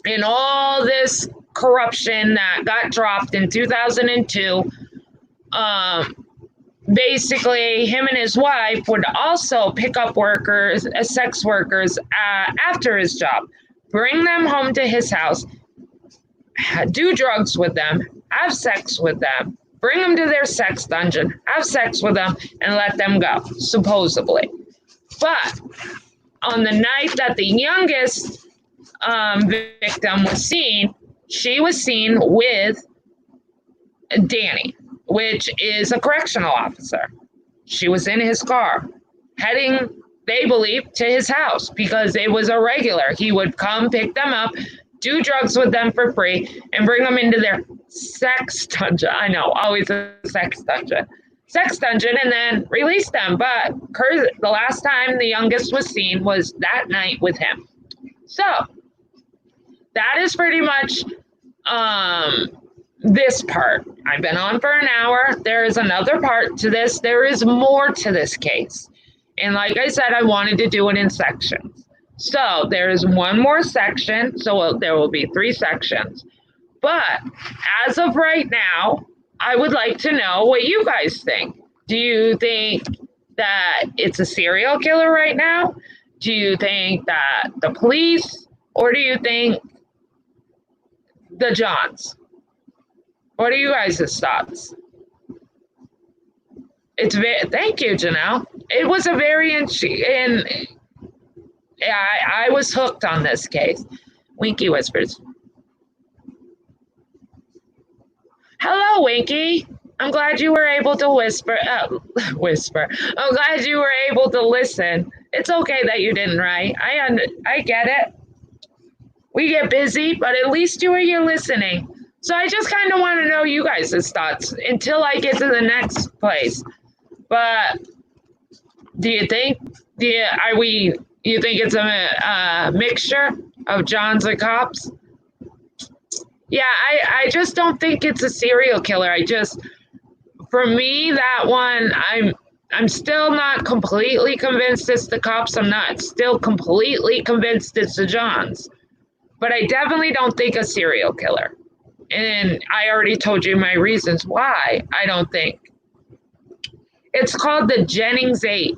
in all this corruption that got dropped in 2002. Basically, him and his wife would also pick up workers, sex workers, after his job, bring them home to his house, do drugs with them, have sex with them, bring them to their sex dungeon, have sex with them, and let them go, supposedly. But on the night that the youngest victim was seen, she was seen with Danny, which is a correctional officer. She was in his car, heading, they believe, to his house because it was a regular. He would come pick them up, do drugs with them for free, and bring them into their sex dungeon. I know, always a sex dungeon. Sex dungeon, and then release them. But the last time the youngest was seen was that night with him. So, that is pretty much this part. I've been on for an hour. There is another part to this. There is more to this case. And like I said, I wanted to do it in sections. So there is one more section. So there will be 3 sections. But as of right now, I would like to know what you guys think. Do you think that it's a serial killer right now? Do you think that the police? Or do you think the Johns? What are you guys' thoughts? Thank you, Janelle. It was a very interesting, and I was hooked on this case. Winky whispers. Hello, Winky. I'm glad you were able to whisper. I'm glad you were able to listen. It's okay that you didn't write. I get it. We get busy, but at least you're listening. So I just kind of want to know you guys' thoughts until I get to the next place. But do you think you think it's a mixture of Johns and cops? Yeah, I just don't think it's a serial killer. For me, that one, I'm still not completely convinced it's the cops. I'm not still completely convinced it's the Johns. But I definitely don't think a serial killer. And I already told you my reasons why I don't think. It's called the Jennings 8.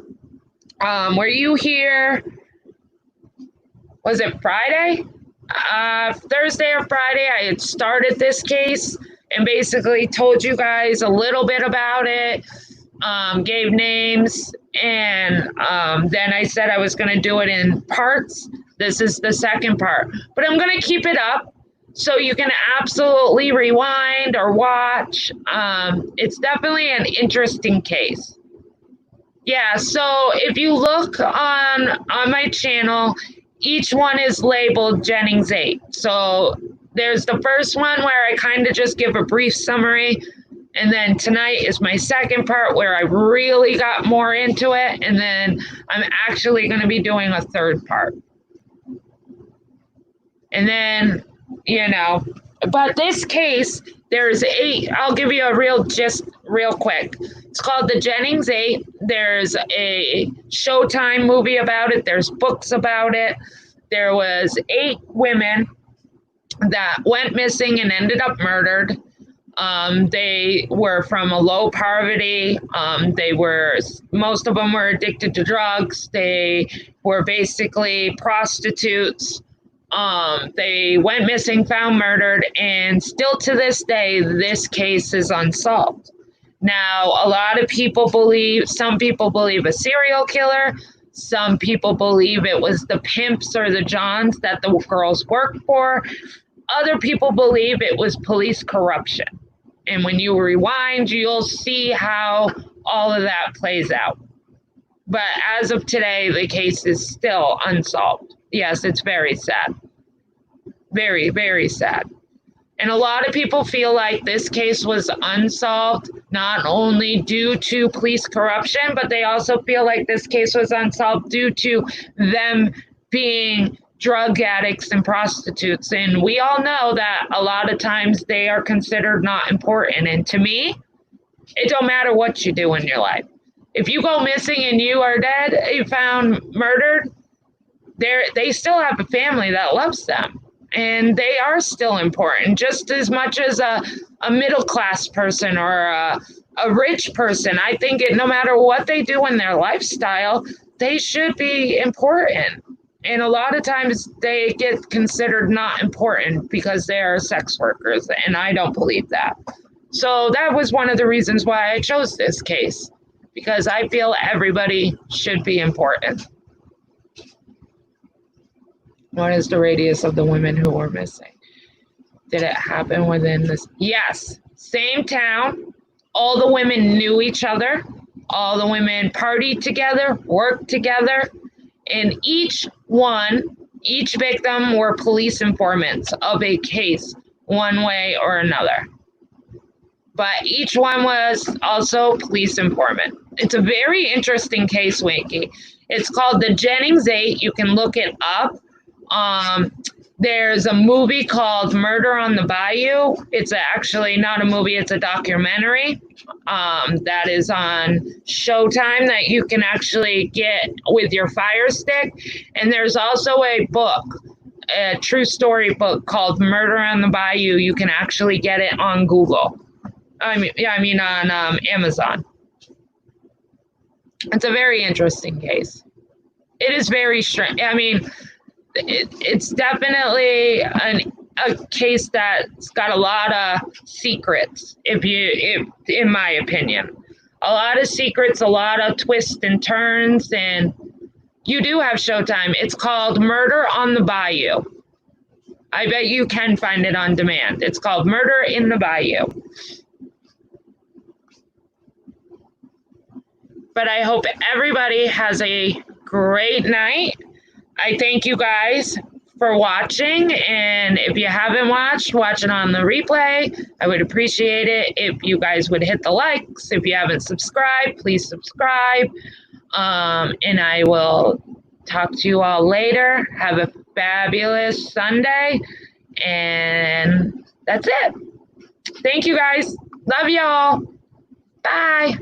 Were you here? Was it Friday? Thursday or Friday, I had started this case and basically told you guys a little bit about it, gave names, and then I said I was going to do it in parts. This is the second part, but I'm going to keep it up so you can absolutely rewind or watch. It's definitely an interesting case. Yeah, so if you look on my channel, each one is labeled Jennings 8. So there's the first one where I kind of just give a brief summary, and then tonight is my second part where I really got more into it, and then I'm actually going to be doing a third part. And then, but this case, there's 8. I'll give you a real gist real quick. It's called the Jennings 8. There's a Showtime movie about it. There's books about it. There was 8 women that went missing and ended up murdered. They were from a low poverty. Most of them were addicted to drugs. They were basically prostitutes. They went missing, found murdered, and still to this day, this case is unsolved. Now, a lot of people some people believe a serial killer. Some people believe it was the pimps or the Johns that the girls worked for. Other people believe it was police corruption. And when you rewind, you'll see how all of that plays out. But as of today, the case is still unsolved. Yes, it's very sad. Very, very sad. And a lot of people feel like this case was unsolved, not only due to police corruption, but they also feel like this case was unsolved due to them being drug addicts and prostitutes. And we all know that a lot of times they are considered not important. And to me, it don't matter what you do in your life. If you go missing and you are dead, you found murdered, they still have a family that loves them. And they are still important, just as much as a middle-class person or a rich person. I think no matter what they do in their lifestyle, they should be important. And a lot of times they get considered not important because they are sex workers, and I don't believe that. So that was one of the reasons why I chose this case, because I feel everybody should be important. What is the radius of the women who were missing? Did it happen within this? Yes, same town. All the women knew each other. All the women partied together, worked together. And each victim were police informants of a case one way or another. But each one was also police informant. It's a very interesting case, Winky. It's called the Jennings 8. You can look it up. There's a movie called Murder on the Bayou. It's actually not a movie, it's a documentary that is on Showtime that you can actually get with your Fire Stick. And there's also a book, a true story book called Murder on the Bayou. You can actually get it on Google. On Amazon. It's a very interesting case. It is very strange. It's definitely a case that's got a lot of secrets, in my opinion. A lot of secrets, a lot of twists and turns, and you do have Showtime. It's called Murder on the Bayou. I bet you can find it on demand. It's called Murder in the Bayou. But I hope everybody has a great night. I thank you guys for watching, and if you haven't watched, watch it on the replay. I would appreciate it if you guys would hit the likes. If you haven't subscribed, please subscribe, and I will talk to you all later. Have a fabulous Sunday, and that's it. Thank you guys. Love y'all. Bye.